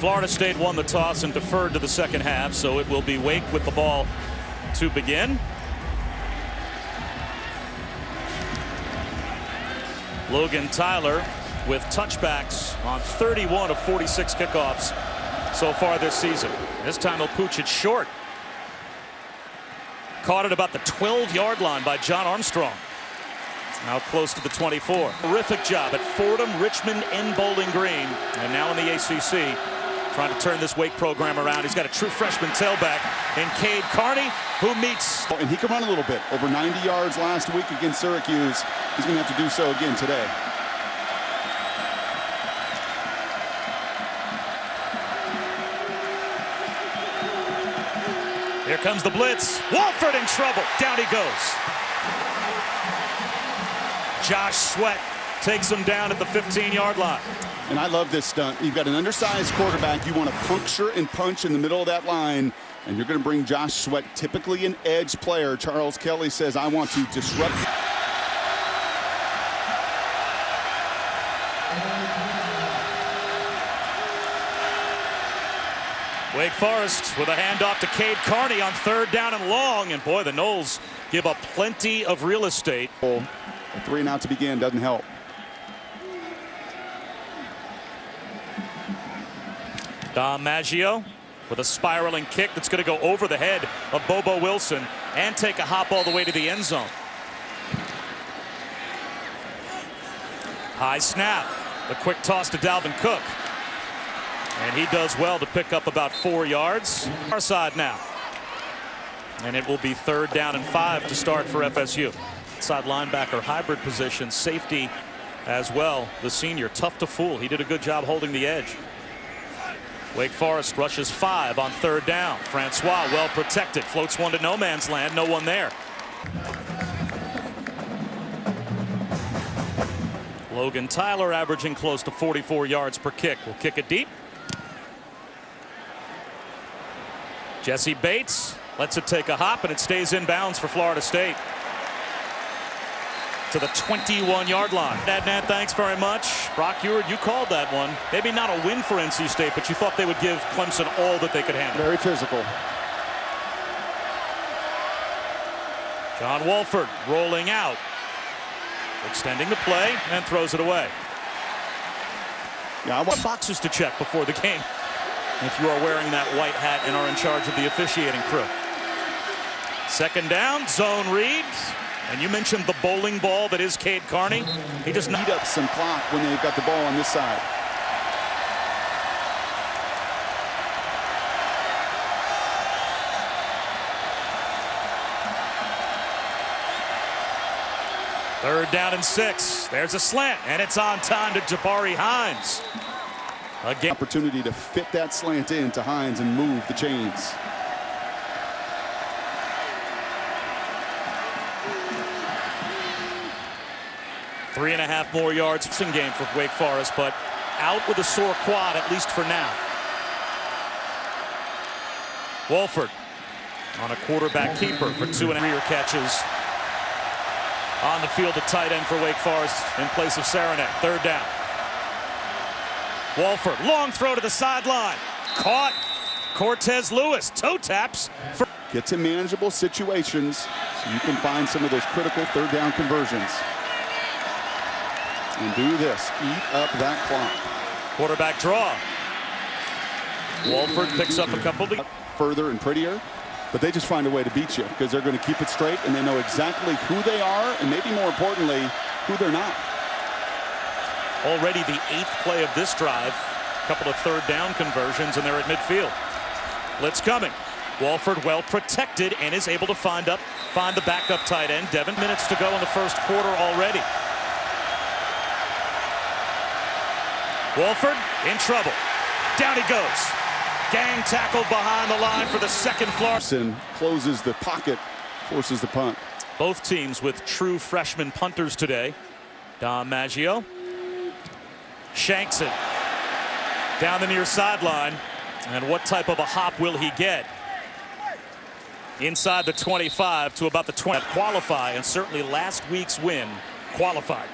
Florida State won the toss and deferred to the second half, so it will be Wake with the ball to begin. Logan Tyler with touchbacks on 31 of 46 kickoffs so far this season. This time he'll pooch it short. Caught at about the 12-yard line by John Armstrong. Now close to the 24. Terrific job at Fordham, Richmond, and Bowling Green. And now in the ACC, trying to turn this Wake program around. He's got a true freshman tailback in Cade Carney, who meets. And he can run a little bit. Over 90 yards last week against Syracuse. He's going to have to do so again today. Here comes the blitz. Walford in trouble. Down he goes. Josh Sweat takes him down at the 15-yard line. And I love this stunt. You've got an undersized quarterback. You want to puncture and punch in the middle of that line. And you're going to bring Josh Sweat, typically an edge player. Charles Kelly says, I want to disrupt. Wake Forest with a handoff to Cade Carney on 3rd down and long. And boy, the Noles give up plenty of real estate. A 3 and out to begin doesn't help. Dom Maggio with a spiraling kick that's going to go over the head of Bobo Wilson and take a hop all the way to the end zone. High snap. The quick toss to Dalvin Cook. And he does well to pick up about 4 yards. Our side now. And it will be 3rd down and 5 to start for FSU. Side linebacker hybrid position, safety as well. The senior, tough to fool. He did a good job holding the edge. Wake Forest rushes 5 on 3rd down. Francois well protected, floats one to no man's land, no one there. Logan Tyler averaging close to 44 yards per kick. Will kick it deep. Jesse Bates lets it take a hop, and it stays in bounds for Florida State to the 21-yard line. Adnan, thanks very much. Brock Huard, you called that one. Maybe not a win for NC State, but you thought they would give Clemson all that they could handle. Very physical. John Wolford rolling out, extending the play, and throws it away. Yeah, I want boxes to check before the game if you are wearing that white hat and are in charge of the officiating crew. 2nd down, zone read. And you mentioned the bowling ball that is Cade Carney. He just eat up some clock when they've got the ball on this side. Third down and 6. There's a slant, and it's on time to Jabari Hines. Again, opportunity to fit that slant in to Hines and move the chains. Three and a half more yards in game for Wake Forest, but out with a sore quad, at least for now. Wolford on a quarterback keeper for 2 and rear catches. On the field, a tight end for Wake Forest in place of Saranac. 3rd down. Wolford, long throw to the sideline. Caught. Cortez Lewis, toe taps. Get to manageable situations so you can find some of those critical 3rd down conversions. And do this, eat up that clock. Quarterback draw. Wolford picks up a couple. Further and prettier, but they just find a way to beat you because they're going to keep it straight and they know exactly who they are and maybe more importantly, who they're not. Already the 8th play of this drive. A couple of 3rd down conversions and they're at midfield. Blitz coming. Wolford well protected and is able to find the backup tight end. 7 minutes to go in the 1st quarter already. Wolford in trouble. Down he goes. Gang tackle behind the line for the 2nd Florida. Closes the pocket, forces the punt. Both teams with true freshman punters today. Dom Maggio shanks it down the near sideline. And what type of a hop will he get? Inside the 25 to about the 20. Qualify, and certainly last week's win qualified.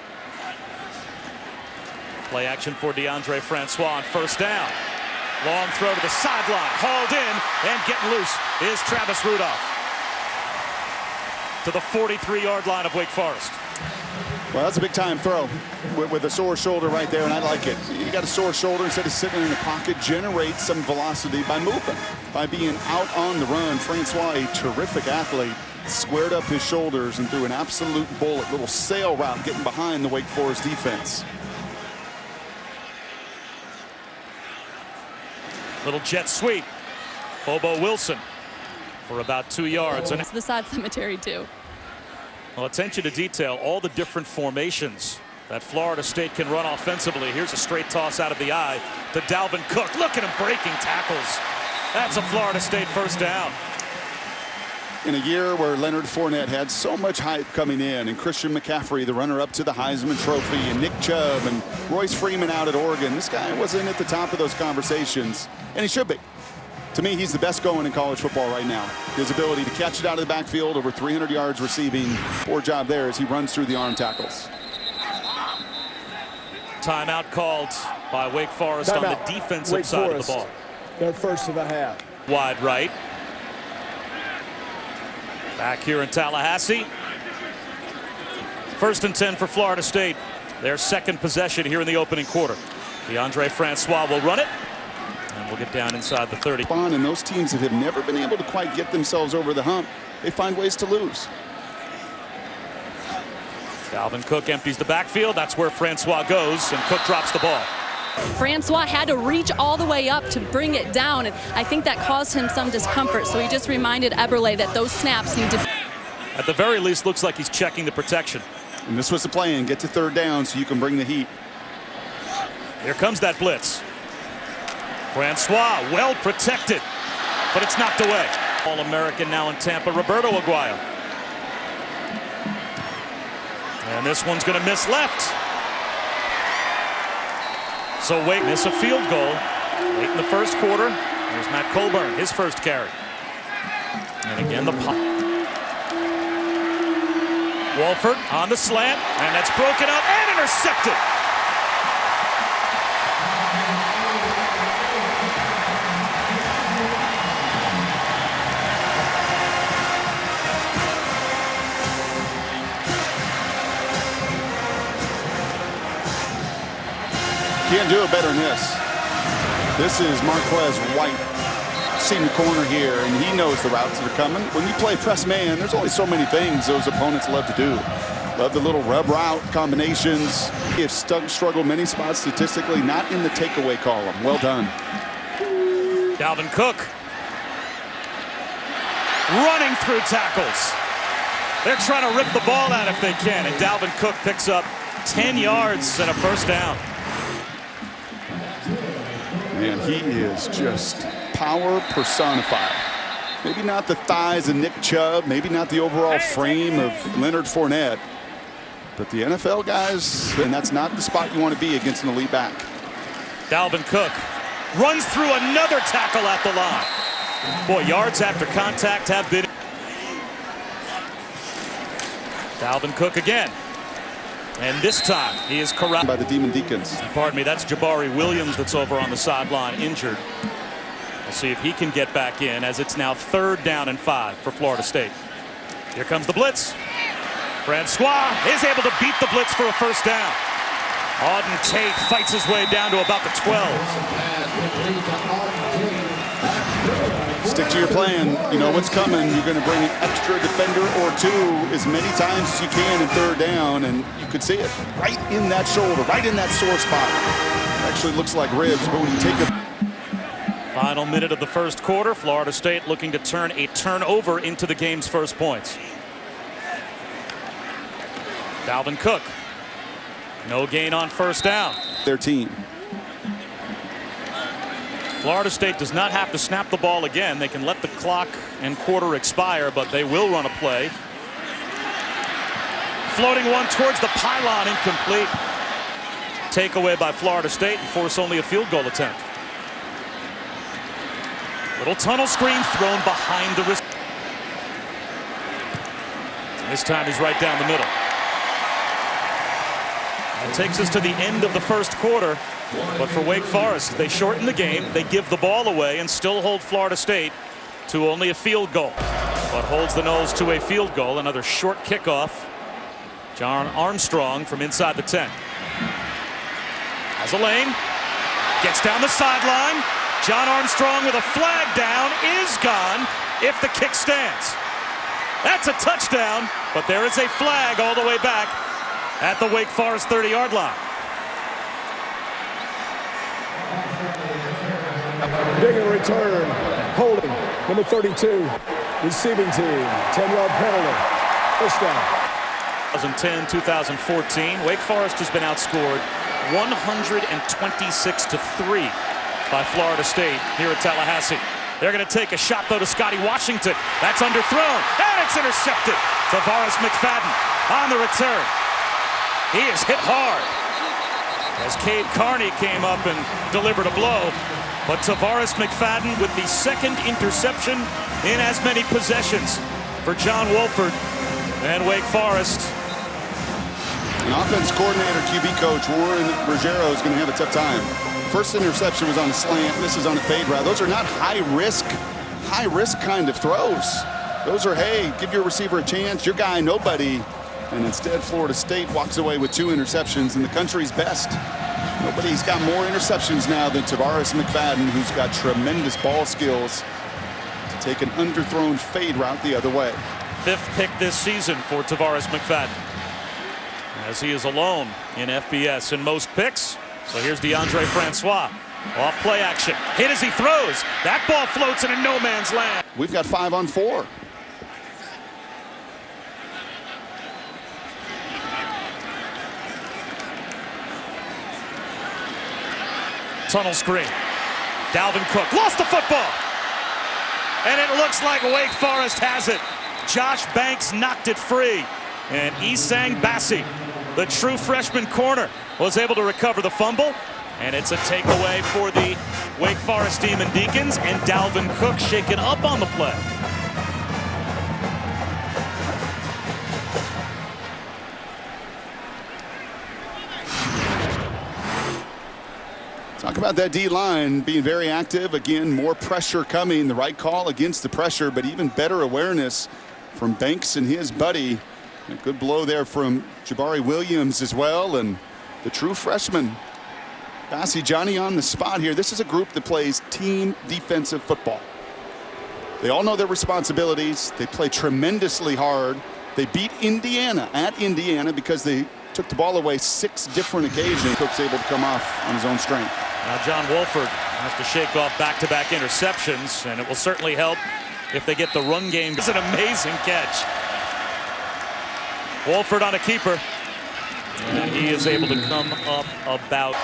Play action for DeAndre Francois on 1st down. Long throw to the sideline, hauled in, and getting loose is Travis Rudolph to the 43-yard line of Wake Forest. Well, that's a big-time throw with a sore shoulder right there, and I like it. You got a sore shoulder, instead of sitting in the pocket, generate some velocity by moving, by being out on the run. Francois, a terrific athlete, squared up his shoulders and threw an absolute bullet, little sail route, getting behind the Wake Forest defense. Little jet sweep. Bobo Wilson for about 2 yards. And It's the side cemetery, too. well, attention to detail, all the different formations that Florida State can run offensively. Here's a straight toss out of the eye to Dalvin Cook. Look at him breaking tackles. That's a Florida State first down. In a year where Leonard Fournette had so much hype coming in, and Christian McCaffrey, the runner-up to the Heisman Trophy, and Nick Chubb and Royce Freeman out at Oregon, this guy wasn't at the top of those conversations, and he should be. To me, he's the best going in college football right now. His ability to catch it out of the backfield, over 300 yards receiving. Poor job there as he runs through the arm tackles. Timeout called by Wake Forest on the defensive side of the ball. Their first of the half. Wide right. Back here in Tallahassee. 1st and 10 for Florida State. Their second possession here in the opening quarter. DeAndre Francois will run it. And we'll get down inside the 30. And those teams that have never been able to quite get themselves over the hump, they find ways to lose. Dalvin Cook empties the backfield. That's where Francois goes, and Cook drops the ball. Francois had to reach all the way up to bring it down, and I think that caused him some discomfort. So he just reminded Eberle that those snaps need to. At the very least, looks like he's checking the protection. And this was the plan, get to third down so you can bring the heat. Here comes that blitz. Francois, well protected, but it's knocked away. All-American now in Tampa, Roberto Aguayo. And this one's going to miss left. So Wake miss a field goal late in the first quarter. There's Matt Colburn, his first carry. And again, the pop. Wolford on the slant, and that's broken up and intercepted. Can't do it better than this. This is Marquez White, seeing the corner here, and he knows the routes that are coming. When you play press man, there's only so many things those opponents love to do. Love the little rub route combinations. They've struggled many spots statistically, not in the takeaway column. Well done. Dalvin Cook running through tackles. They're trying to rip the ball out if they can, and Dalvin Cook picks up 10 yards and a first down. Man, he is just power personified. Maybe not the thighs of Nick Chubb, maybe not the overall frame of Leonard Fournette, but the NFL guys, and that's not the spot you want to be against an elite back. Dalvin Cook runs through another tackle at the line. Boy, yards after contact have been. Dalvin Cook again. And this time he is corralled by the Demon Deacons. Pardon me, that's Jabari Williams that's over on the sideline injured. We'll see if he can get back in as it's now 3rd down and 5 for Florida State. Here comes the blitz. Francois is able to beat the blitz for a first down. Auden Tate fights his way down to about the 12. Stick to your plan. You know what's coming. You're going to bring an extra defender or two as many times as you can in 3rd down, and you could see it right in that shoulder, right in that sore spot. It actually looks like ribs, but when you take a Final minute of the first quarter, Florida State looking to turn a turnover into the game's first points. Dalvin Cook, no gain on first down. their team. Florida State does not have to snap the ball again. They can let the clock and quarter expire, but they will run a play. Floating one towards the pylon, incomplete. Takeaway by Florida State and force only a field goal attempt. Little tunnel screen thrown behind the wrist. This time he's right down the middle. It takes us to the end of the first quarter. But for Wake Forest, they shorten the game. They give the ball away and still hold Florida State to only a field goal. But holds the Noles to a field goal. Another short kickoff. John Armstrong from inside the 10. Has a lane. Gets down the sideline. John Armstrong with a flag down is gone if the kick stands. That's a touchdown, but there is a flag all the way back at the Wake Forest 30-yard line. Big in return. Holding. Number 32. Receiving team. 10-yard penalty. First down. 2010-2014, Wake Forest has been outscored 126-3 by Florida State here at Tallahassee. They're going to take a shot, though, to Scotty Washington. That's underthrown, and it's intercepted. Tavares McFadden on the return. He is hit hard as Cade Carney came up and delivered a blow. But Tavares McFadden with the second interception in as many possessions for John Wolford and Wake Forest. An offense coordinator, QB coach Warren Ruggiero is going to have a tough time. First interception was on a slant. This is on a fade route. Those are not high risk kind of throws. Those are, hey, give your receiver a chance, your guy, nobody. And instead, Florida State walks away with 2 interceptions and the country's best. Nobody's got more interceptions now than Tavares McFadden, who's got tremendous ball skills to take an underthrown fade route the other way. 5th pick this season for Tavares McFadden, as he is alone in FBS in most picks. So here's DeAndre Francois. Off play action. Hit as he throws. That ball floats in a no man's land. We've got 5 on 4. Tunnel screen. Dalvin Cook lost the football. And it looks like Wake Forest has it. Josh Banks knocked it free. And Isang Bassi, the true freshman corner, was able to recover the fumble. And it's a takeaway for the Wake Forest Demon Deacons, and Dalvin Cook shaken up on the play. Talk about that D-line being very active. Again, more pressure coming. The right call against the pressure, but even better awareness from Banks and his buddy. A good blow there from Jabari Williams as well, and the true freshman, Bassi Johnny, on the spot here. This is a group that plays team defensive football. They all know their responsibilities. They play tremendously hard. They beat Indiana at Indiana because they took the ball away 6 different occasions. Cook's able to come off on his own strength. Now John Wolford has to shake off back-to-back interceptions, and it will certainly help if they get the run game. It's an amazing catch. Wolford on a keeper, and he is able to come up about.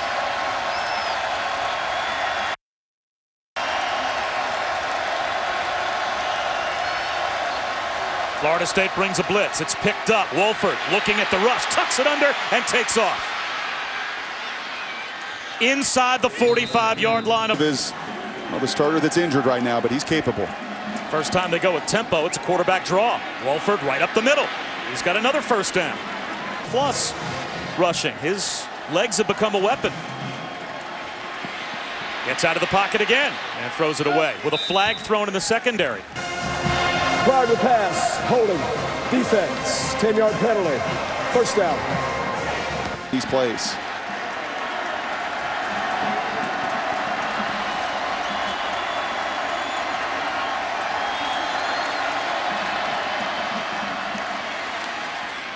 Florida State brings a blitz. It's picked up. Wolford looking at the rush, tucks it under, and takes off. Inside the 45-yard line of his, well, the starter that's injured right now, but he's capable. First time they go with tempo, it's a quarterback draw. Wolford right up the middle. He's got another first down. Plus rushing. His legs have become a weapon. Gets out of the pocket again and throws it away with a flag thrown in the secondary. Prior to pass, holding, defense, 10-yard penalty, first down. These plays.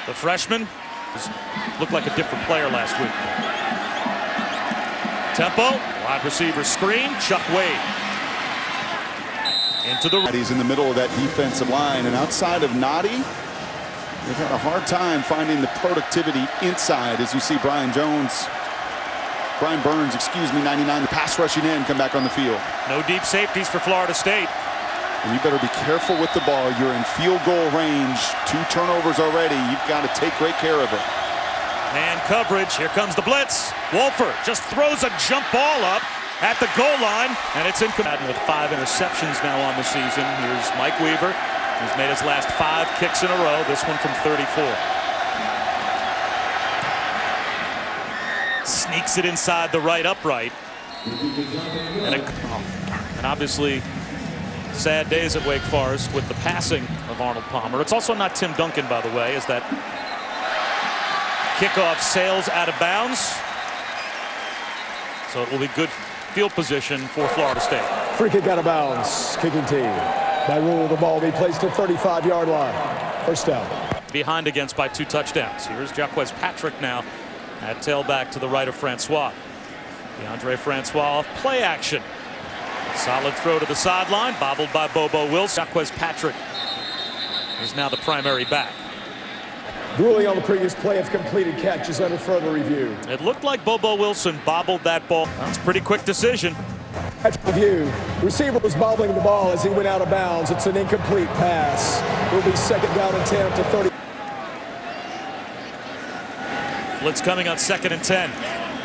The freshman looked like a different player last week. Tempo, wide receiver screen, Chuck Wade. Into the. He's in the middle of that defensive line, and outside of Noddy, they've had a hard time finding the productivity inside. As you see Brian Burns, 99, the pass rushing in, come back on the field. No deep safeties for Florida State. And you better be careful with the ball. You're in field goal range. 2 turnovers already. You've got to take great care of it. Man coverage. Here comes the blitz. Wolford just throws a jump ball up at the goal line, and it's incomplete. With 5 interceptions now on the season. Here's Mike Weaver. He's made his last 5 kicks in a row. This one from 34. sneaks it inside the right upright. And obviously, sad days at Wake Forest with the passing of Arnold Palmer. It's also not Tim Duncan, by the way, as that kickoff sails out of bounds. So it will be good field position for Florida State. Free kick out of bounds. Kicking team. By rule, the ball will be placed at 35-yard line. First down. Behind against by 2 touchdowns. Here's Jaquez Patrick now at tailback to the right of Francois. DeAndre Francois off play action. Solid throw to the sideline, bobbled by Bobo Wilson. Jaquez Patrick is now the primary back. Ruling on the previous play of completed catch is under further review. It looked like Bobo Wilson bobbled that ball. That's a pretty quick decision. Catch review. The receiver was bobbling the ball as he went out of bounds. It's an incomplete pass. It will be second down and 10 to 30. Blitz coming on 2nd and 10.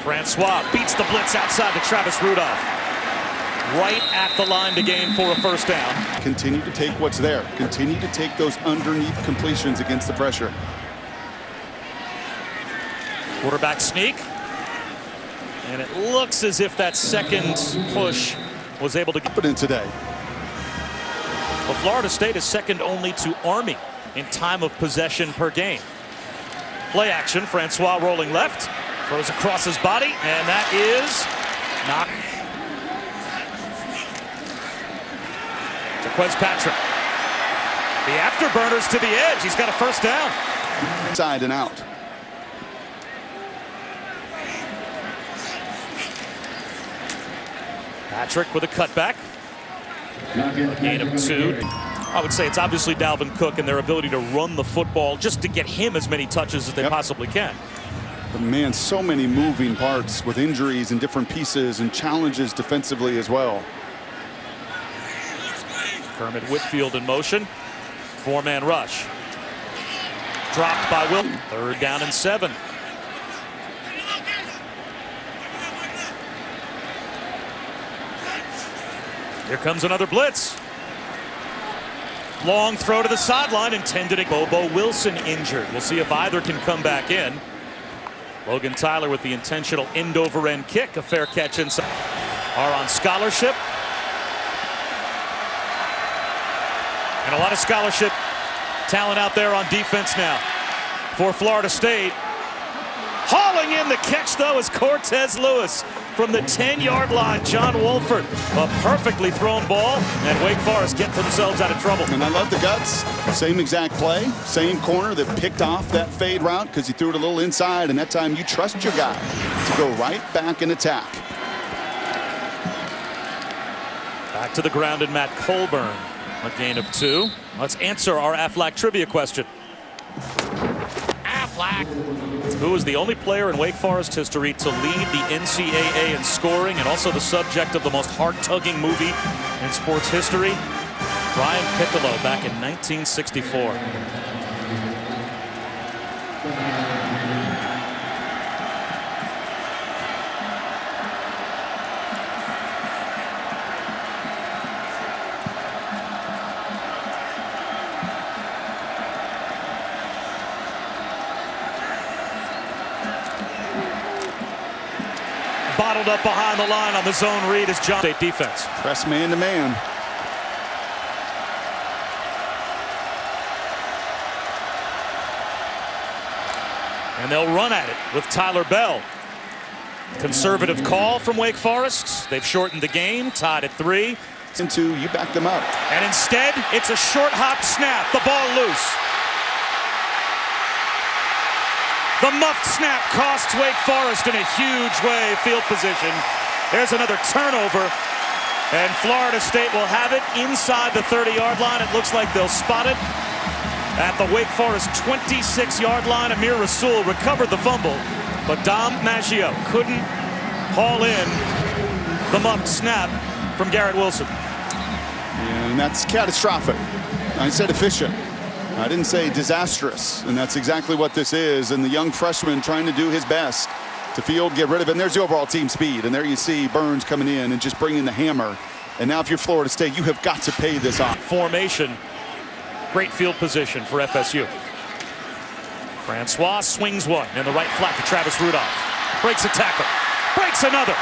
Francois beats the blitz outside to Travis Rudolph. Right at the line to gain for a first down. Continue to take what's there. Continue to take those underneath completions against the pressure. Quarterback sneak. And it looks as if that second push was able to get Put in today. Well, Florida State is second only to Army in time of possession per game. Play action, Francois rolling left, throws across his body, and that is not. Jaquez Patrick. The afterburners to the edge. He's got a first down. Side and out. Patrick with a cutback. A gain of 2. I would say it's obviously Dalvin Cook and their ability to run the football just to get him as many touches as they possibly can. But man, so many moving parts with injuries and different pieces and challenges defensively as well. Kermit Whitfield in motion. 4-man rush. Dropped by Will. 3rd down and 7. Here comes another blitz. Long throw to the sideline intended at Bobo Wilson injured. We'll see if either can come back in. Logan Tyler with the intentional end-over-end kick. A fair catch inside. Are on scholarship. And a lot of scholarship talent out there on defense now for Florida State. Hauling in the catch, though, is Cortez Lewis from the 10-yard line. John Wolford, a perfectly thrown ball, and Wake Forest get themselves out of trouble. And I love the guts. Same exact play, same corner that picked off that fade route because he threw it a little inside, and that time you trust your guy to go right back and attack. Back to the ground in Matt Colburn. A gain of 2. Let's answer our Aflac trivia question. Aflac, who was the only player in Wake Forest history to lead the NCAA in scoring and also the subject of the most heart-tugging movie in sports history? Brian Piccolo back in 1964. Bottled up behind the line on the zone read is John State defense. Press man to man. And they'll run at it with Tyler Bell. Conservative call from Wake Forest. They've shortened the game, tied at 3. Into you back them up. And instead, it's a short hop snap. The ball loose. The muffed snap costs Wake Forest in a huge way field position. There's another turnover. And Florida State will have it inside the 30-yard line. It looks like they'll spot it at the Wake Forest 26-yard line. Amir Rasul recovered the fumble, but Dom Maggio couldn't haul in the muffed snap from Garrett Wilson. And that's catastrophic. I said efficient. I didn't say disastrous, and that's exactly what this is. And the young freshman trying to do his best to field, get rid of it. And there's the overall team speed. And there you see Burns coming in and just bringing the hammer. And now if you're Florida State, you have got to pay this off. Formation, great field position for FSU. Francois swings one in the right flat to Travis Rudolph. Breaks a tackle. breaks another.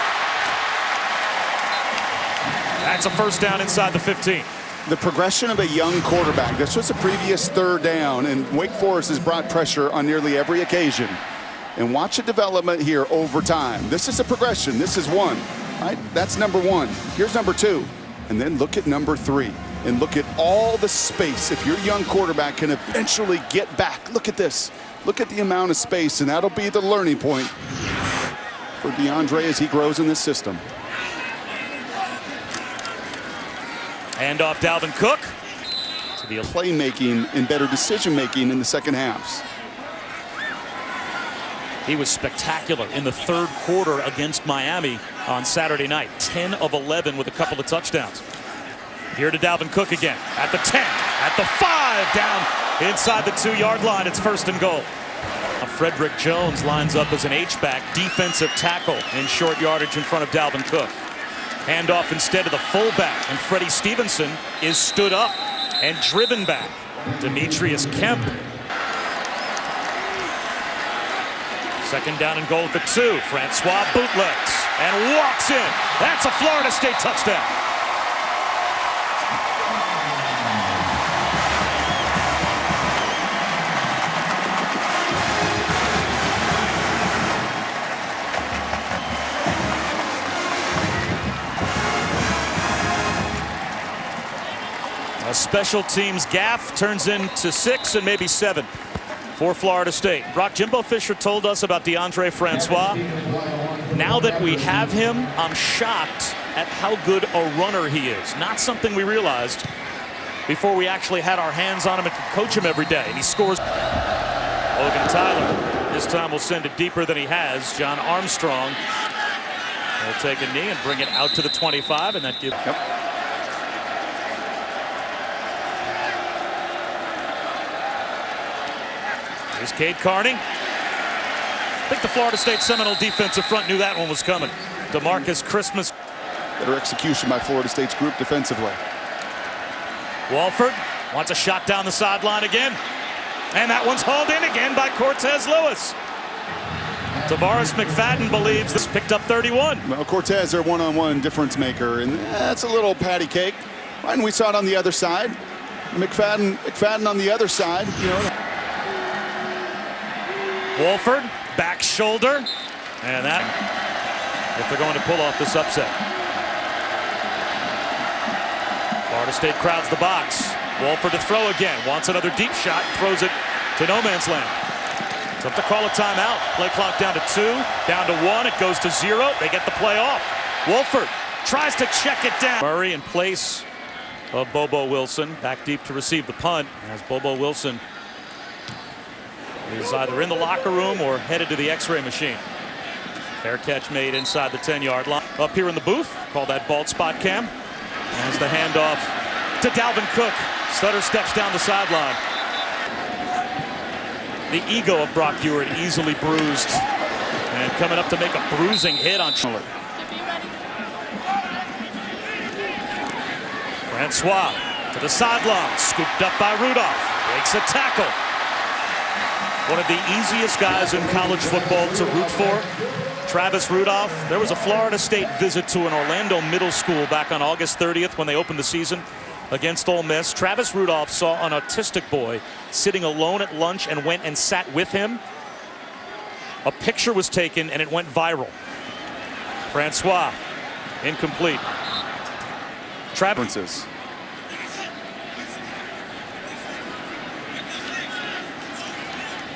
That's a first down inside the 15. The progression of a young quarterback. That's just a previous third down, and Wake Forest has brought pressure on nearly every occasion. And watch the development here over time. This is a progression. This is one, right? That's number one. Here's number two. And then look at number three. And look at all the space. If your young quarterback can eventually get back, look at this. Look at the amount of space, and that'll be the learning point for DeAndre as he grows in this system. Hand off Dalvin Cook. To the Playmaking and better decision-making in the second halves. He was spectacular in the third quarter against Miami on Saturday night. 10 of 11 with a couple of touchdowns. Here to Dalvin Cook again. At the 10, at the 5, down inside the 2-yard line. It's first and goal. Frederick Jones lines up as an H-back, defensive tackle in short yardage in front of Dalvin Cook. Handoff instead of the fullback, and Freddie Stevenson is stood up and driven back. Demetrius Kemp. Second down and goal at the 2. Francois bootlegs and walks in. That's a Florida State touchdown. A special teams gaffe turns into 6 and maybe 7 for Florida State. Brock, Jimbo Fisher told us about DeAndre Francois. Now that we have him, I'm shocked at how good a runner he is. Not something we realized before we actually had our hands on him and could coach him every day. And he scores. Logan Tyler this time will send it deeper than he has. John Armstrong will take a knee and bring it out to the 25, and that gives. Here's Cade Carney. I think the Florida State Seminole defensive front knew that one was coming. DeMarcus Christmas. Better execution by Florida State's group defensively. Walford wants a shot down the sideline again. And that one's hauled in again by Cortez Lewis. Tavares McFadden believes this picked up 31. Well, Cortez, their one-on-one difference maker, and that's a little patty cake. And we saw it on the other side. McFadden on the other side, you know. Wolford, back shoulder, and that, if they're going to pull off this upset. Florida State crowds the box. Wolford to throw again, wants another deep shot, throws it to no man's land. It's up to call a timeout. Play clock down to 2, down to 1, it goes to 0, they get the play off. Wolford tries to check it down. Murray in place of Bobo Wilson, back deep to receive the punt, as Bobo Wilson is either in the locker room or headed to the x-ray machine. Fair catch made inside the 10-yard line. Up here in the booth, call that bald spot cam. As the handoff to Dalvin Cook. Sutter steps down the sideline. The ego of Brock Huard easily bruised. And coming up to make a bruising hit on Schiller. Francois to the sideline. Scooped up by Rudolph. Breaks a tackle. One of the easiest guys in college football to root for, Travis Rudolph. There was a Florida State visit to an Orlando middle school back on August 30th when they opened the season against Ole Miss. Travis Rudolph saw an autistic boy sitting alone at lunch and went and sat with him. A picture was taken and it went viral. Francois, incomplete. Travis.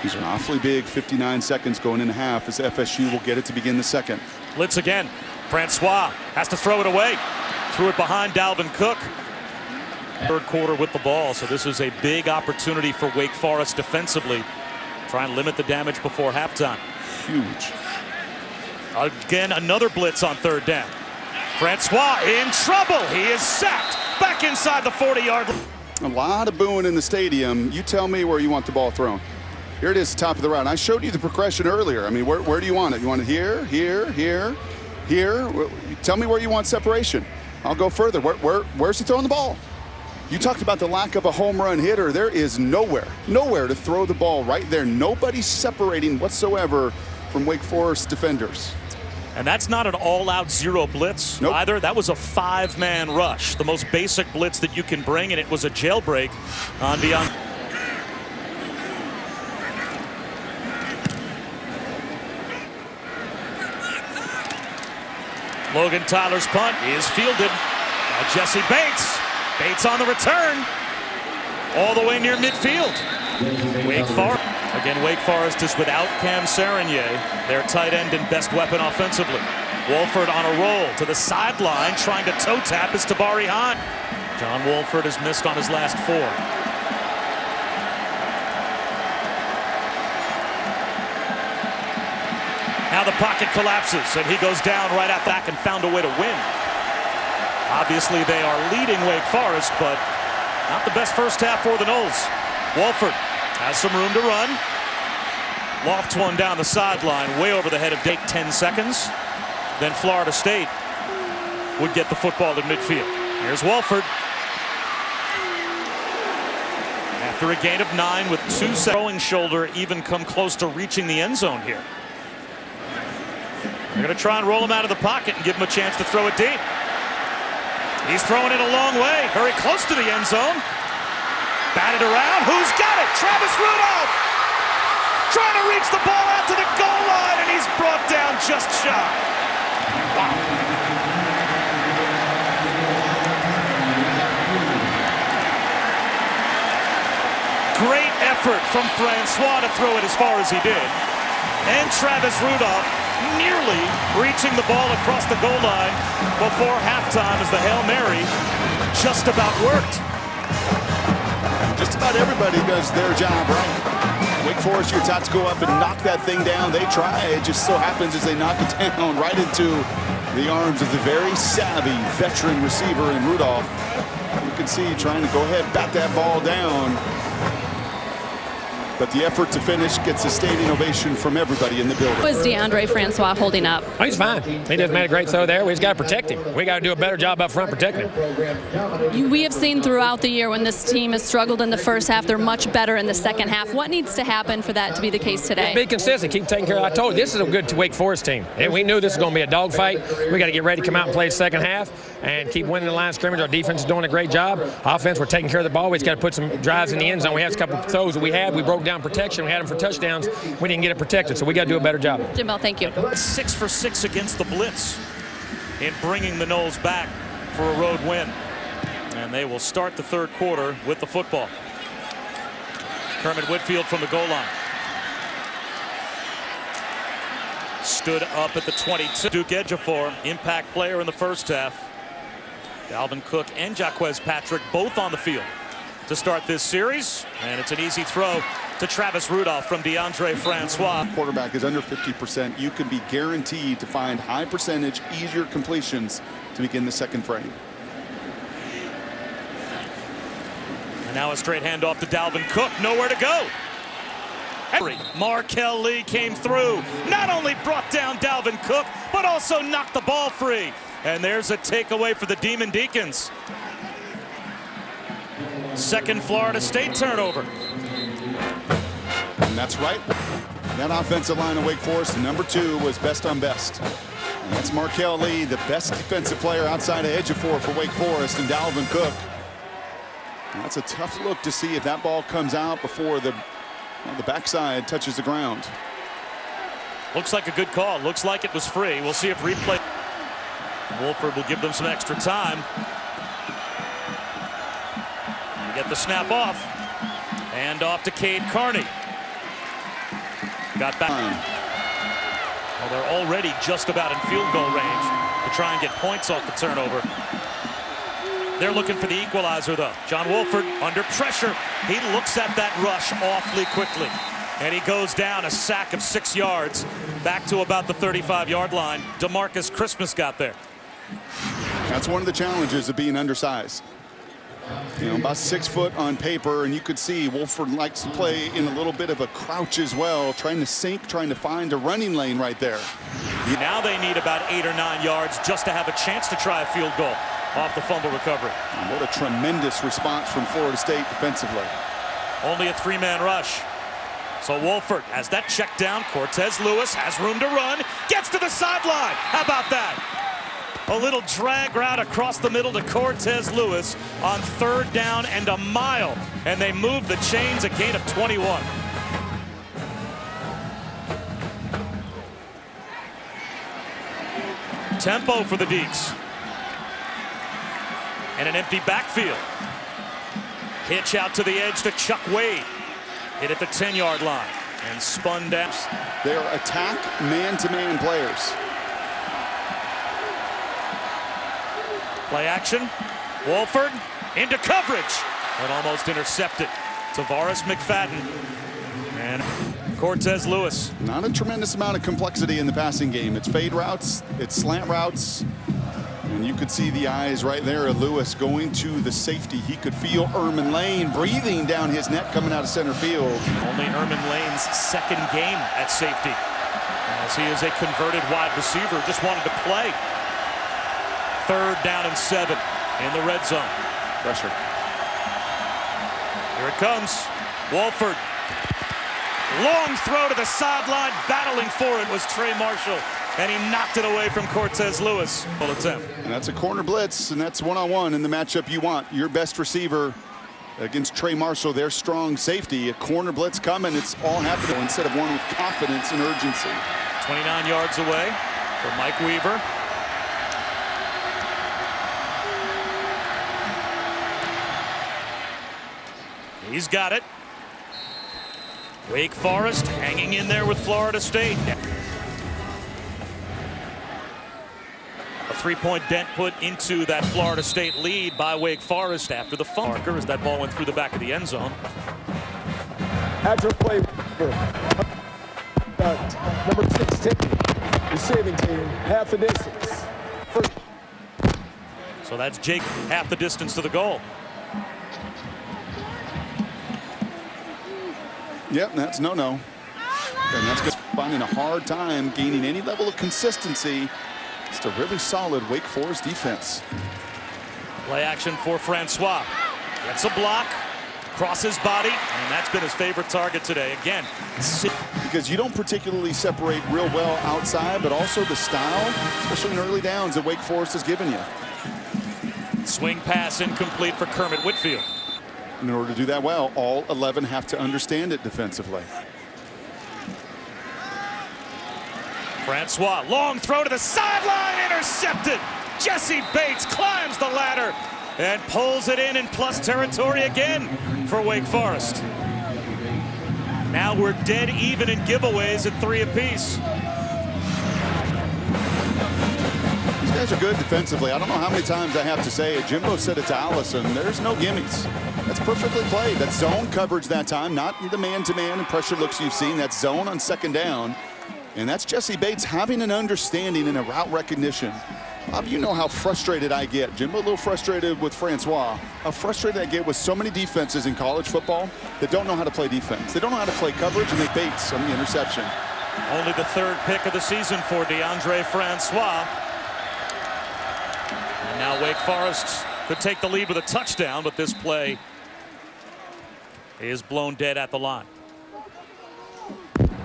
These are awfully big 59 seconds going into half as FSU will get it to begin the second. Blitz again. Francois has to throw it away. Threw it behind Dalvin Cook. Third quarter with the ball, so this is a big opportunity for Wake Forest defensively. Try and limit the damage before halftime. Huge. Again, another blitz on third down. Francois in trouble. He is sacked. Back inside the 40-yard line. A lot of booing in the stadium. You tell me where you want the ball thrown. Here it is, top of the route. I showed you the progression earlier. I mean, where do you want it? You want it here, here, here, here? Tell me where you want separation. I'll go further. Where's he throwing the ball? You talked about the lack of a home run hitter. There is nowhere to throw the ball right there. Nobody separating whatsoever from Wake Forest defenders. And that's not an all-out zero blitz either. That was a 5-man rush, the most basic blitz that you can bring, and it was a jailbreak on Deion. Logan Tyler's punt is fielded by Jesse Bates. Bates on the return, all the way near midfield. Wake Forest. Again, Wake Forest is without Cam Serenier, their tight end and best weapon offensively. Wolford on a roll to the sideline, trying to toe tap is Tabari Hahn. John Wolford has missed on his last 4. Now the pocket collapses, and he goes down right at back and found a way to win. Obviously, they are leading Wake Forest, but not the best first half for the Noles. Wolford has some room to run. Lofts one down the sideline, way over the head of Dake, 10 seconds. Then Florida State would get the football in midfield. Here's Wolford. After a gain of 9 with 2 seconds, throwing shoulder even come close to reaching the end zone here. They're going to try and roll him out of the pocket and give him a chance to throw it deep. He's throwing it a long way, very close to the end zone. Batted around, who's got it? Travis Rudolph! Trying to reach the ball out to the goal line, and he's brought down just shy. Wow. Great effort from Francois to throw it as far as he did. And Travis Rudolph nearly reaching the ball across the goal line before halftime as the Hail Mary just about worked. Just about everybody does their job, right? Wake Forest, your tots go up and knock that thing down. They try. It just so happens as they knock it down right into the arms of the very savvy veteran receiver in Rudolph. You can see trying to go ahead, bat that ball down. But the effort to finish gets a standing ovation from everybody in the building. Was DeAndre Francois holding up? Oh, he's fine. He just made a great throw there. We just got to protect him. We got to do a better job up front protecting him. We have seen throughout the year when this team has struggled in the first half, they're much better in the second half. What needs to happen for that to be the case today? Be consistent. Keep taking care of it. I told you, this is a good Wake Forest team. And we knew this was going to be a dogfight. We got to get ready to come out and play the second half and keep winning the line of scrimmage. Our defense is doing a great job. Offense, we're taking care of the ball. We just got to put some drives in the end zone. We had a couple of throws that we had. We broke down protection. We had them for touchdowns. We didn't get it protected, so we got to do a better job. Jim Bell, thank you. 6 for 6 against the blitz in bringing the Noles back for a road win. And they will start the third quarter with the football. Kermit Whitfield from the goal line. Stood up at the 22. Duke Ejiofor, impact player in the first half. Dalvin Cook and Jaquez Patrick both on the field to start this series. And it's an easy throw to Travis Rudolph from DeAndre Francois. Quarterback is under 50%. You can be guaranteed to find high percentage, easier completions to begin the second frame. And now a straight handoff to Dalvin Cook. Nowhere to go. Markel Lee came through. Not only brought down Dalvin Cook, but also knocked the ball free. And there's a takeaway for the Demon Deacons. Second Florida State turnover. And that's right. That offensive line of Wake Forest, number 2, was best on best. And that's Markel Lee, the best defensive player outside of Ejiofor for Wake Forest, and Dalvin Cook. And that's a tough look to see if that ball comes out before the backside touches the ground. Looks like a good call. Looks like it was free. We'll see if replay. Wolford will give them some extra time. Get the snap off. And off to Cade Carney. Got back. Well, they're already just about in field goal range to try and get points off the turnover. They're looking for the equalizer, though. John Wolford under pressure. He looks at that rush awfully quickly. And he goes down, a sack of 6 yards, back to about the 35-yard line. DeMarcus Christmas got there. That's one of the challenges of being undersized. You know, about 6 foot on paper, and you could see Wolford likes to play in a little bit of a crouch as well, trying to sink, trying to find a running lane right there. Now they need about 8 or 9 yards just to have a chance to try a field goal off the fumble recovery. And what a tremendous response from Florida State defensively. Only a 3-man rush. So Wolford has that check down. Cortez Lewis has room to run. Gets to the sideline. How about that? A little drag route across the middle to Cortez Lewis on 3rd down and a mile. And they move the chains, a gain of 21. Tempo for the Deacs. And an empty backfield. Hitch out to the edge to Chuck Wade. Hit at the 10-yard line and spun down. They're attack man-to-man players. Play action. Wolford into coverage and almost intercepted. Tavares McFadden and Cortez Lewis. Not a tremendous amount of complexity in the passing game. It's fade routes, it's slant routes, and you could see the eyes right there of Lewis going to the safety. He could feel Erman Lane breathing down his neck coming out of center field. Only Erman Lane's 2nd game at safety, as he is a converted wide receiver. Just wanted to play. 3rd down and 7 in the red zone. Pressure. Here it comes. Wolford. Long throw to the sideline. Battling for it was Trey Marshall, and he knocked it away from Cortez Lewis. Full attempt. And that's a corner blitz, and that's one-on-one in the matchup you want. Your best receiver against Trey Marshall, their strong safety. A corner blitz coming. It's all happening instead of one with confidence and urgency. 29 yards away for Mike Weaver. He's got it. Wake Forest hanging in there with Florida State. A 3-point dent put into that Florida State lead by Wake Forest after the marker as that ball went through the back of the end zone. At your play, number 16, receiving team, half the distance. First. So that's Jake half the distance to the goal. Yep, that's no-no. And that's just finding a hard time gaining any level of consistency. It's a really solid Wake Forest defense. Play action for Francois. Gets a block, crosses body, and that's been his favorite target today. Again, because you don't particularly separate real well outside, but also the style, especially in early downs, that Wake Forest has given you. Swing pass incomplete for Kermit Whitfield. In order to do that well, all 11 have to understand it defensively. Francois, long throw to the sideline, intercepted. Jesse Bates climbs the ladder and pulls it in plus territory again for Wake Forest. Now we're dead even in giveaways at 3 apiece. These guys are good defensively. I don't know how many times I have to say it. Jimbo said it to Allison. There's no gimmies. That's perfectly played. That's zone coverage that time, not the man-to-man and pressure looks you've seen. That's zone on 2nd down. And that's Jesse Bates having an understanding and a route recognition. Bob, you know how frustrated I get. Jimbo a little frustrated with Francois. How frustrated I get with so many defenses in college football that don't know how to play defense. They don't know how to play coverage, and they Bates on the interception. Only the 3rd pick of the season for DeAndre Francois. And now Wake Forest could take the lead with a touchdown, but this play is blown dead at the line.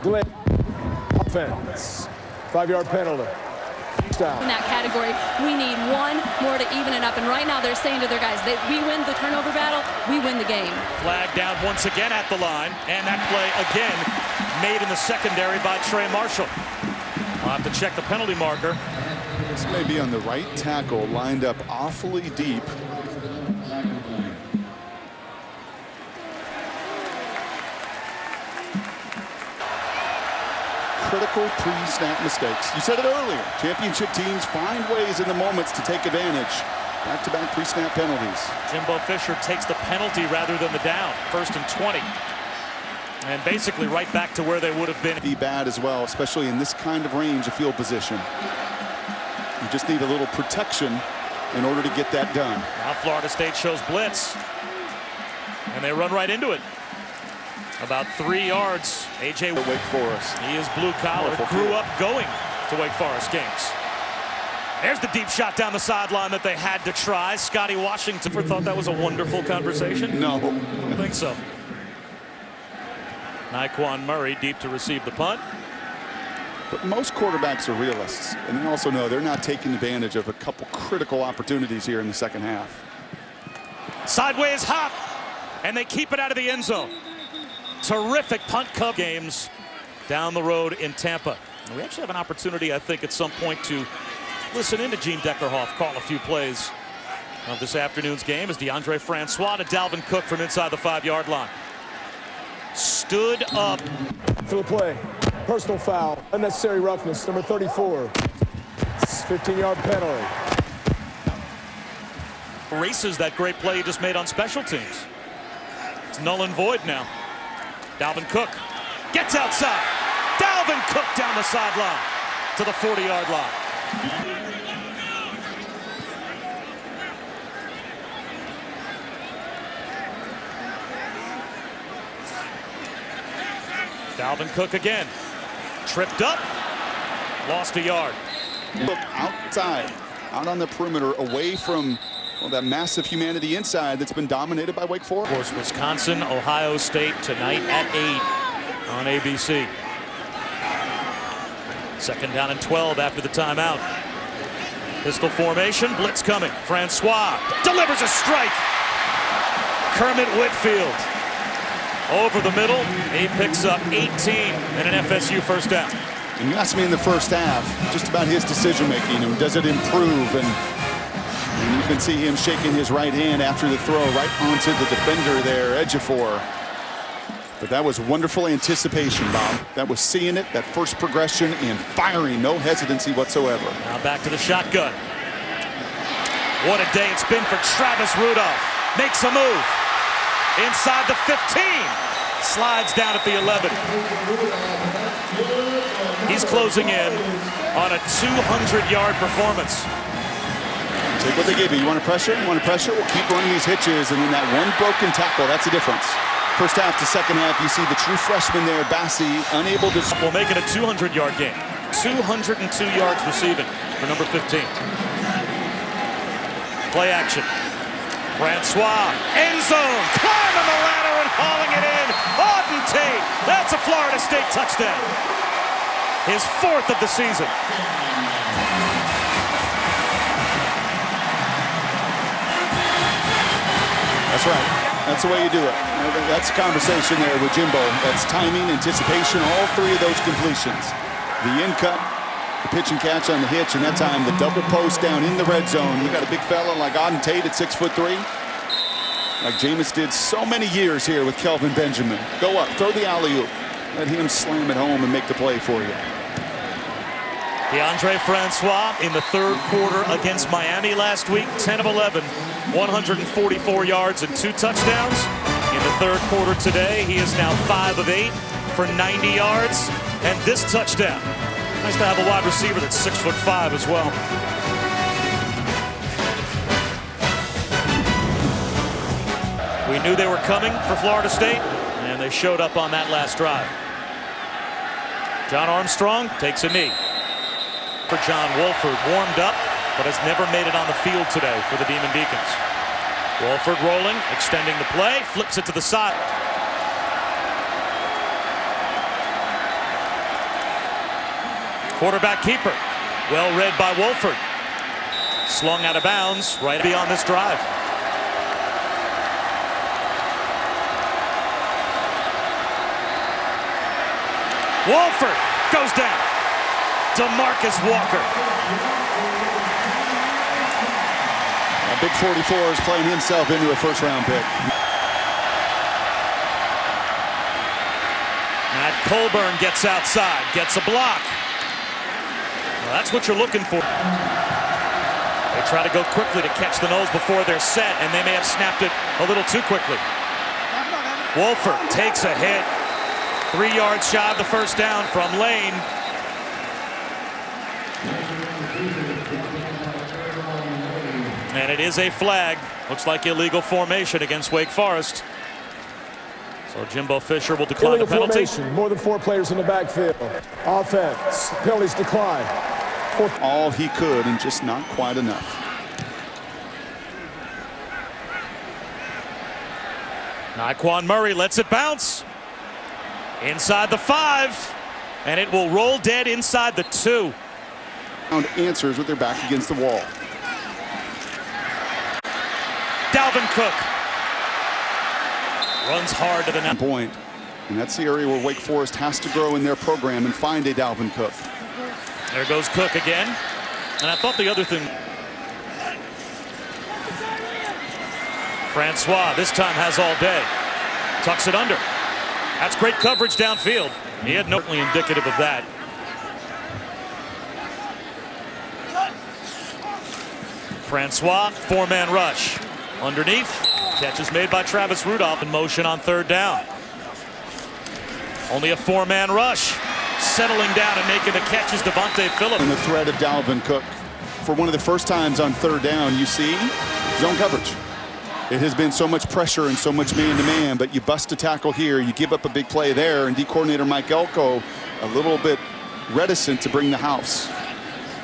Glenn, offense, 5-yard penalty. In that category, we need one more to even it up. And right now they're saying to their guys, we win the turnover battle, we win the game. Flag down once again at the line. And that play again made in the secondary by Trey Marshall. I'll have to check the penalty marker. This may be on the right tackle, lined up awfully deep. Critical pre-snap mistakes. You said it earlier. Championship teams find ways in the moments to take advantage. Back-to-back pre-snap penalties. Jimbo Fisher takes the penalty rather than the down. 1st and 20. And basically right back to where they would have been. Be bad as well, especially in this kind of range of field position. You just need a little protection in order to get that done. Now Florida State shows blitz. And they run right into it. About 3 yards. A.J. Wake Forest. He is blue collar. Grew up going to Wake Forest games. There's the deep shot down the sideline that they had to try. Scotty Washington thought that was a wonderful conversation. No. I think so. Naquan Murray deep to receive the punt. But most quarterbacks are realists, and they also know they're not taking advantage of a couple critical opportunities here in the second half. Sideways hop, and they keep it out of the end zone. Terrific punt cover games down the road in Tampa. And we actually have an opportunity, I think, at some point to listen into Gene Deckerhoff call a few plays of this afternoon's game as Deondre Francois to Dalvin Cook from inside the 5-yard line. Stood up. For the play. Personal foul. Unnecessary roughness. Number 34. 15-yard penalty. Erases that great play he just made on special teams. It's null and void now. Dalvin Cook gets outside. Dalvin Cook down the sideline to the 40-yard line. Dalvin Cook again. Tripped up. Lost a yard. Look outside, out on the perimeter, away from that massive humanity inside that's been dominated by Wake Forest. Of course, Wisconsin, Ohio State tonight at 8 on ABC. Second down and 12 after the timeout. Pistol formation, blitz coming. Francois delivers a strike. Kermit Whitfield over the middle. He picks up 18 and an FSU first down. And you asked me in the first half just about his decision making and does it improve, and you can see him shaking his right hand after the throw right onto the defender there, Ejiofor. But that was wonderful anticipation, Bob. That was seeing it, that first progression, and firing, no hesitancy whatsoever. Now back to the shotgun. What a day it's been for Travis Rudolph. Makes a move. Inside the 15. Slides down at the 11. He's closing in on a 200-yard performance. Take what they give you. You want to pressure? You want to pressure? We'll keep running these hitches, and then that one broken tackle, that's the difference. First half to second half, you see the true freshman there, Bassi, unable to... We'll make it a 200-yard game. 202 yards receiving for number 15. Play action. Francois, end zone, climbing the ladder and hauling it in. Auden Tate, that's a Florida State touchdown. His 4th of the season. That's right. That's the way you do it. That's a conversation there with Jimbo. That's timing, anticipation, all 3 of those completions. The in cut, the pitch and catch on the hitch, and that time the double post down in the red zone. You got a big fella like Auden Tate at 6'3", like Jameis did so many years here with Kelvin Benjamin. Go up, throw the alley-oop, let him slam it home and make the play for you. Deondre Francois in the 3rd quarter against Miami last week, 10 of 11, 144 yards and 2 touchdowns. In the 3rd quarter today, he is now 5 of 8 for 90 yards and this touchdown. Nice to have a wide receiver that's 6'5" as well. We knew they were coming for Florida State, and they showed up on that last drive. John Armstrong takes a knee. For John Wolford, warmed up, but has never made it on the field today for the Demon Deacons. Wolford rolling, extending the play, flips it to the side. Quarterback keeper, well read by Wolford. Slung out of bounds right beyond this drive. Wolford goes down. DeMarcus Walker. A big 44 is playing himself into a first-round pick. Matt Colburn gets outside, gets a block. Well, that's what you're looking for. They try to go quickly to catch the nose before they're set, and they may have snapped it a little too quickly. Wolford takes a hit. 3 yards shy of the first down from Lane. And it is a flag. Looks like illegal formation against Wake Forest. So Jimbo Fisher will decline illegal the penalty. Formation, more than 4 players in the backfield. Offense, penalties decline. All he could and just not quite enough. Naquan Murray lets it bounce. Inside the 5, and it will roll dead inside the 2. Answers with their back against the wall. Dalvin Cook runs hard to the net. Point. And that's the area where Wake Forest has to grow in their program and find a Dalvin Cook. There goes Cook again. And I thought the other thing. Francois this time has all day. Tucks it under. That's great coverage downfield. He had no indicative of that. Francois, 4-man rush. Underneath. Catch is made by Travis Rudolph in motion on 3rd down. Only a 4-man rush. Settling down and making the catch is Devontae Phillips. And the threat of Dalvin Cook. For one of the first times on 3rd down, you see zone coverage. It has been so much pressure and so much man-to-man, but you bust a tackle here, you give up a big play there, and D coordinator Mike Elko a little bit reticent to bring the house.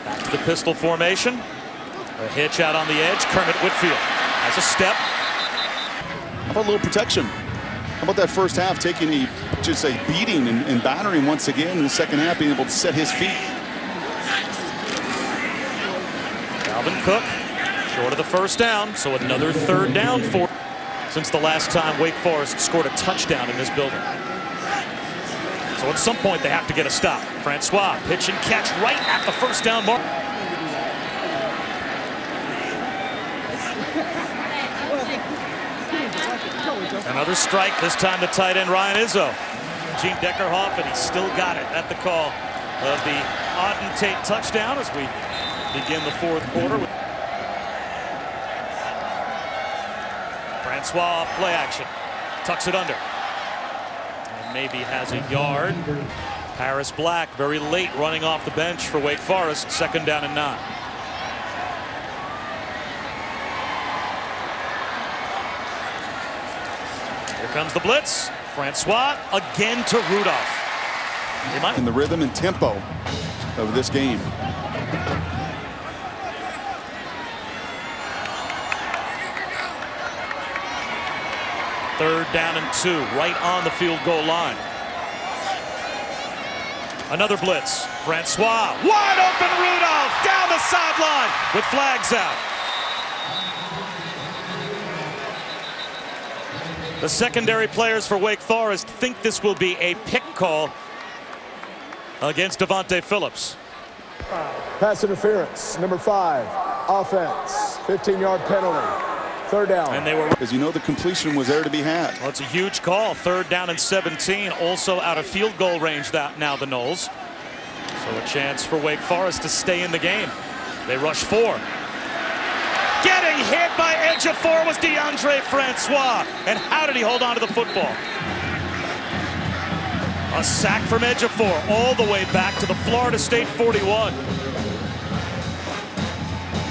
Back to the pistol formation. A hitch out on the edge. Kermit Whitfield has a step. How about a little protection? How about that first half taking a beating and battering once again in the second half, being able to set his feet. Dalvin Cook short of the 1st down, so another 3rd down for since the last time Wake Forest scored a touchdown in this building. So at some point they have to get a stop. Francois pitch and catch right at the 1st down mark. Another strike, this time the tight end Ryan Izzo. Gene Deckerhoff, and he's still got it at the call of the Auden Tate touchdown as we begin the 4th quarter. Francois play action, tucks it under, and maybe has a yard. Paris Black very late running off the bench for Wake Forest, 2nd down and 9. Here comes the blitz. Francois again to Rudolph. In the rhythm and tempo of this game. 3rd down and 2, right on the field goal line. Another blitz. Francois, wide open Rudolph down the sideline with flags out. The secondary players for Wake Forest think this will be a pick call against Devontae Phillips. Pass interference, number 5, offense, 15-yard penalty, 3rd down. And they were, as you know, the completion was there to be had. well, it's a huge call. 3rd down and 17, also out of field goal range now the Noles. So a chance for Wake Forest to stay in the game. They rush 4. Getting hit by Ejiofor was DeAndre Francois. And how did he hold on to the football? A sack from Ejiofor all the way back to the Florida State 41.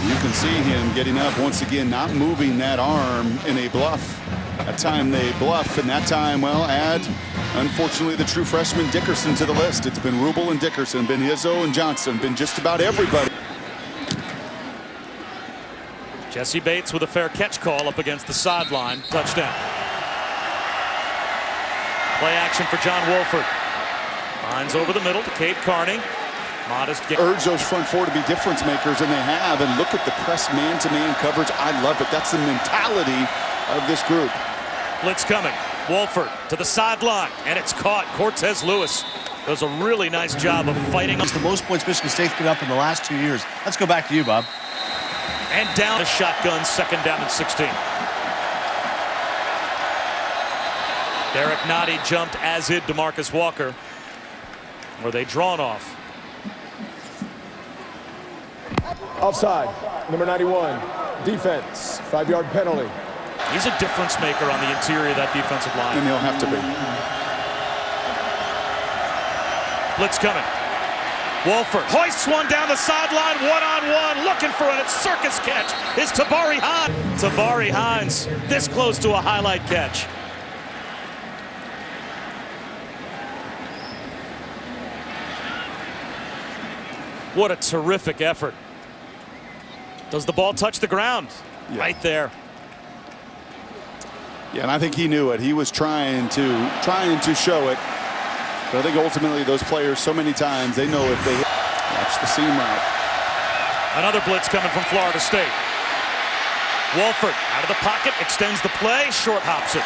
You can see him getting up once again, not moving that arm in a bluff. That time they bluff, and that time, well, add, unfortunately, the true freshman Dickerson to the list. It's been Rubel and Dickerson, been Izzo and Johnson, been just about everybody. Jesse Bates with a fair catch call up against the sideline. Touchdown. Play action for John Wolford. Finds over the middle to Cade Carney. Modest get. Urge those front 4 to be difference makers, and they have. And look at the press man-to-man coverage. I love it. That's the mentality of this group. Blitz coming. Wolford to the sideline, and it's caught. Cortez Lewis does a really nice job of fighting. It's the most points Michigan State's put up in the last 2 years. Let's go back to you, Bob. And down the shotgun, 2nd down and 16. Derek Nottie jumped, as did DeMarcus Walker. Were they drawn off? Offside, number 91, defense, 5-yard penalty. He's a difference maker on the interior of that defensive line. And he'll have to be. Blitz coming. Wolford hoists one down the sideline, one-on-one, looking for it. It's circus catch. It's Tabari Hines. Tabari Hines this close to a highlight catch. What a terrific effort. Does the ball touch the ground? Yeah. Right there. Yeah, and I think he knew it. He was trying to show it. But I think ultimately those players, so many times, they know if they watch the seam route. Another blitz coming from Florida State. Wolford out of the pocket, extends the play, short hops it.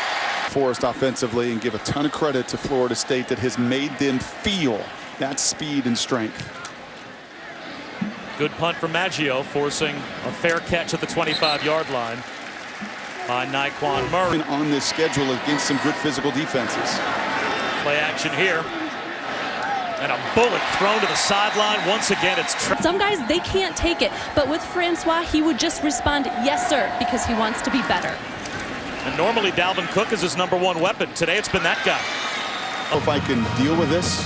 Forrest offensively, and give a ton of credit to Florida State that has made them feel that speed and strength. Good punt from Maggio, forcing a fair catch at the 25-yard line by Naquan Murray. On this schedule against some good physical defenses. Play action here. And a bullet thrown to the sideline. Once again, it's Some guys, they can't take it. But with Francois, he would just respond, yes, sir, because he wants to be better. And normally Dalvin Cook is his #1 weapon. Today it's been that guy. If I can deal with this,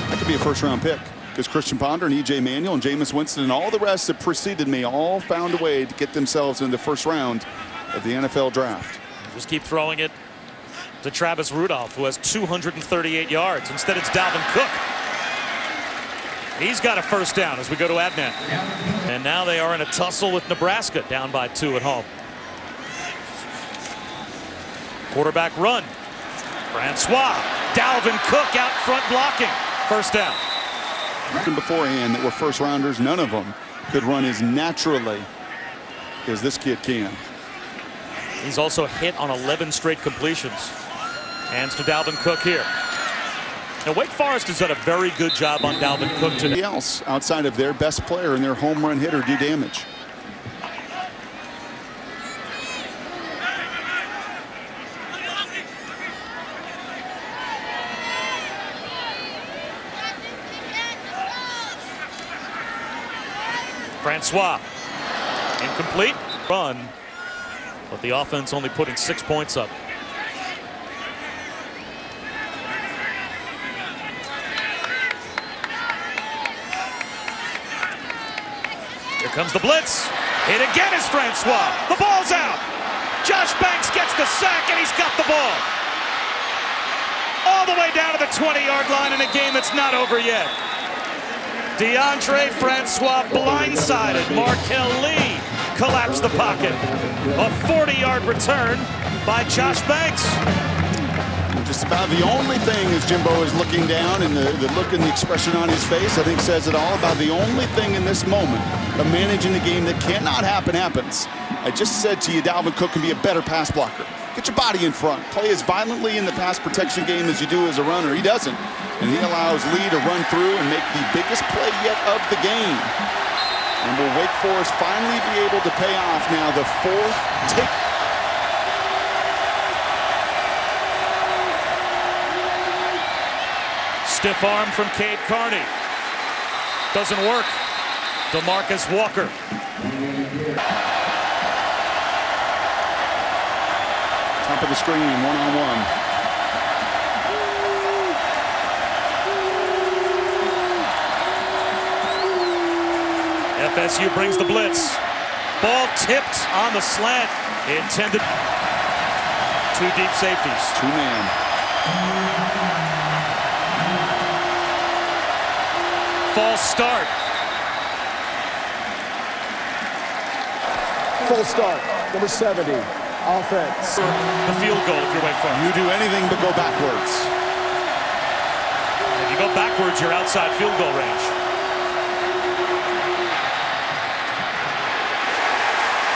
that could be a first-round pick. Because Christian Ponder and E.J. Manuel and Jameis Winston and all the rest that preceded me all found a way to get themselves in the first round of the NFL draft. Just keep throwing it to Travis Rudolph, who has 238 yards. Instead, it's Dalvin Cook. He's got a first down as we go to Adnan. And now they are in a tussle with Nebraska, down by 2 at home. Quarterback run. Francois. Dalvin Cook out front blocking. First down. Beforehand that were first rounders, none of them could run as naturally as this kid can. He's also hit on 11 straight completions. Hands to Dalvin Cook here. Now Wake Forest has done a very good job on Dalvin Cook today. Nobody else outside of their best player and their home run hitter do damage. Francois, incomplete, run, but the offense only putting 6 points up. Here comes the blitz. Hit again is Francois. The ball's out. Josh Banks gets the sack, and he's got the ball. All the way down to the 20-yard line in a game that's not over yet. DeAndre Francois blindsided. Markel Lee collapsed the pocket. A 40-yard return by Josh Banks. Just about the only thing as Jimbo is looking down, and the look and the expression on his face, I think says it all. About the only thing in this moment of managing the game that cannot happen happens. I just said to you, Dalvin Cook can be a better pass blocker. Get your body in front. Play as violently in the pass protection game as you do as a runner. He doesn't. And he allows Lee to run through and make the biggest play yet of the game. And will Wake Forest finally be able to pay off now the 4th take? Stiff arm from Cade Carney. Doesn't work. DeMarcus Walker. Top of the screen, one-on-one. FSU brings the blitz. Ball tipped on the slant. Intended. 2 deep safeties. 2-man. False start. Full start, number 70, offense. The field goal if you're Wake Forest. You do anything but go backwards. If you go backwards, you're outside field goal range.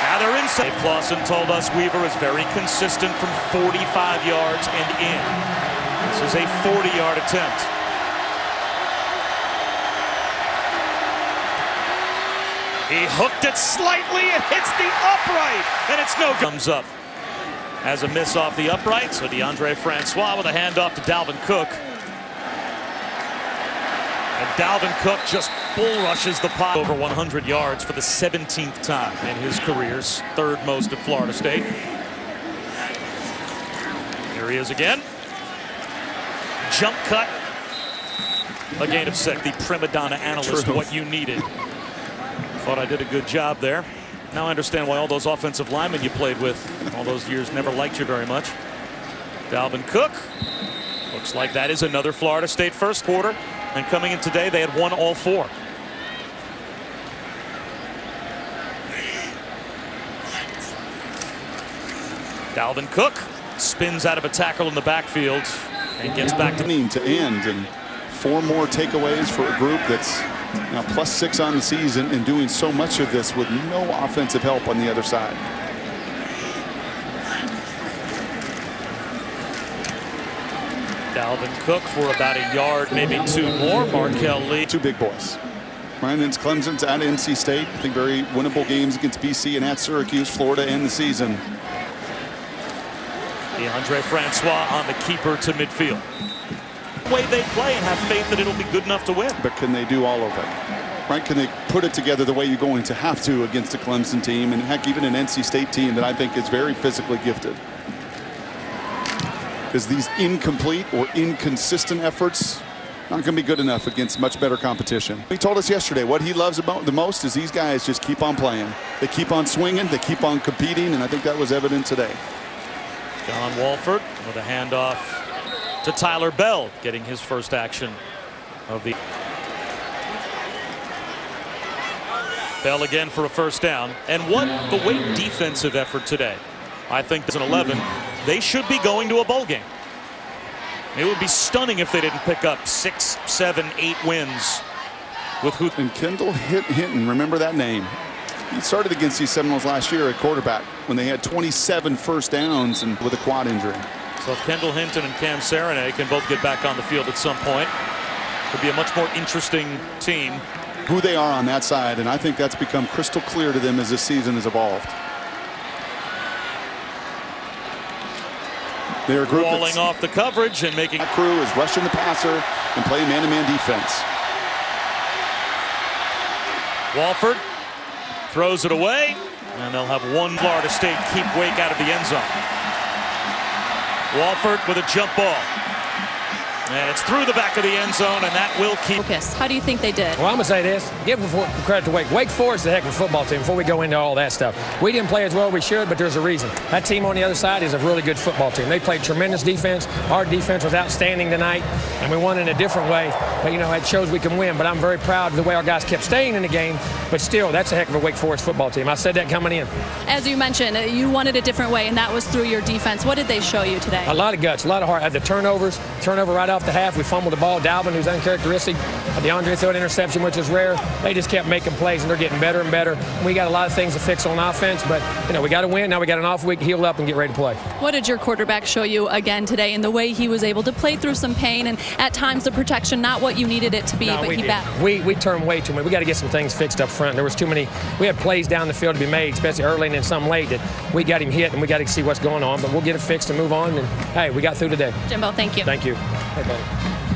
Now they're inside. Dave Clawson told us Weaver is very consistent from 45 yards and in. This is a 40-yard attempt. He hooked it slightly, it hits the upright, and it's no good. Comes up as a miss off the upright, so DeAndre Francois with a handoff to Dalvin Cook. And Dalvin Cook just bull rushes the pot over 100 yards for the 17th time in his career's 3rd most at Florida State. Here he is again. Jump cut. A gain of 6. The prima donna analyst, what you needed. Thought I did a good job there. Now I understand why all those offensive linemen you played with all those years never liked you very much. Dalvin Cook. Looks like that is another Florida State first quarter. And coming in today, they had won all 4. Dalvin Cook spins out of a tackle in the backfield. and gets back to end, and 4 more takeaways for a group that's now +6 on the season and doing so much of this with no offensive help on the other side. Dalvin Cook for about a yard, maybe 2 more. Markel Lee. 2 big boys. Right, and Clemson's at NC State. I think very winnable games against BC and at Syracuse, Florida, end the season. DeAndre Francois on the keeper to midfield. The way they play and have faith that it'll be good enough to win. But can they do all of it? Right? Can they put it together the way you're going to have to against a Clemson team, and heck, even an NC State team that I think is very physically gifted? Because these incomplete or inconsistent efforts not going to be good enough against much better competition. He told us yesterday what he loves about the most is these guys just keep on playing. They keep on swinging, they keep on competing, and I think that was evident today. John Walford with a handoff to Tyler Bell, getting his first action of the. Bell again for a first down. And what the Wake defensive effort today. I think as an 11, they should be going to a bowl game. It would be stunning if they didn't pick up 6, 7, 8 wins with who. And Kendall Hinton, remember that name. He started against these Seminoles last year at quarterback when they had 27 first downs and with a quad injury. So if Kendall Hinton and Cam Serenay can both get back on the field at some point, it could be a much more interesting team. Who they are on that side, and I think that's become crystal clear to them as this season has evolved. They're a group Walling off the coverage and making. That crew is rushing the passer and playing man-to-man defense. Walford throws it away, and they'll have one. Florida State keep Wake out of the end zone. Walford with a jump ball. And it's through the back of the end zone, and that will keep. Focus. How do you think they did? Well, I'm going to say this. Give credit to Wake. Wake Forest is a heck of a football team before we go into all that stuff. We didn't play as well as we should, but there's a reason. That team on the other side is a really good football team. They played tremendous defense. Our defense was outstanding tonight, and we won in a different way. But, you know, it shows we can win. But I'm very proud of the way our guys kept staying in the game. But still, that's a heck of a Wake Forest football team. I said that coming in. As you mentioned, you won it a different way, and that was through your defense. What did they show you today? A lot of guts, a lot of heart. The turnover right off the half. We fumbled the ball. Dalvin, who's uncharacteristic. DeAndre threw an interception, which is rare. They just kept making plays, and they're getting better and better. We got a lot of things to fix on offense, but, you know, we got to win. Now we got an off week, heal up, and get ready to play. What did your quarterback show you again today in the way he was able to play through some pain and at times the protection, not what you needed it to be, but he battled? We turned way too much. We got to get some things fixed up front. There was too many. We had plays down the field to be made, especially early and then some late, that we got him hit, and we got to see what's going on. But we'll get it fixed and move on. And, hey, we got through today. Jimbo, thank you. Thank you. Hey, buddy.